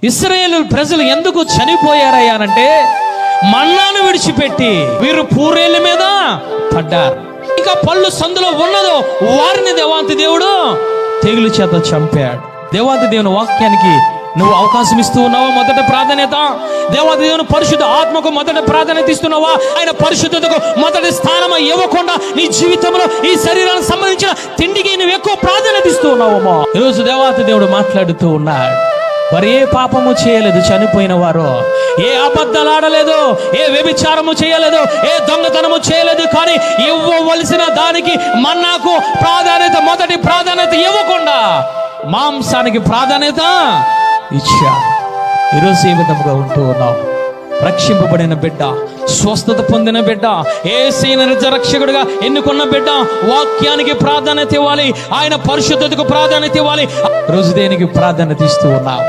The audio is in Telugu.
ఇశ్రాయేలు ప్రజలు ఎందుకు చనిపోయారయ్యానంటే మన్నాను విడిచిపెట్టి వీరు పూరేళ్ళ మీద పడ్డారు. ఇంకా పళ్ళు సందులో ఉన్నదో వారిని దేవాంతి దేవుడు తెగులు చేత చంపాడు. దేవాంతి దేవుని వాక్యానికి నువ్వు అవకాశం ఇస్తూ ఉన్నావా? మొదట ప్రాధాన్యత దేవాది దేవుని పరిశుద్ధ ఆత్మకు మొదట ప్రాధాన్యత ఇస్తున్నావా? ఆయన పరిశుద్ధతకు మొదటి స్థానం ఇవ్వకుండా నీ జీవితంలో ఈ శరీరానికి సంబంధించిన తిండికి నువ్వు ఎక్కువ ప్రాధాన్యత ఇస్తూ ఉన్నావమ్మా. ఈరోజు దేవాది దేవుడు మాట్లాడుతూ ఉన్నాడు. వారు ఏ పాపము చేయలేదు, చనిపోయిన వారు ఏ అబద్ధాలు ఆడలేదు, ఏ వ్యభిచారము చేయలేదు, ఏ దొంగతనము చేయలేదు. కానీ ఇవ్వవలసిన దానికి మన్నాకు ప్రాధాన్యత, మొదటి ప్రాధాన్యత ఇవ్వకుండా మాంసానికి ప్రాధాన్యత ఇచ్చా. ఈరోజు ఏ విధముగా ఉంటూ ఉన్నావు? రక్షింపబడిన బిడ్డ, స్వస్థత పొందిన బిడ్డ, యేసయ్యను రక్షకుడిగా ఎన్నుకున్న బిడ్డ వాక్యానికి ప్రాధాన్యత ఇవ్వాలి, ఆయన పరిశుద్ధతకు ప్రాధాన్యత ఇవ్వాలి. రోజు దేనికి ప్రాధాన్యత ఇస్తూ ఉన్నావు?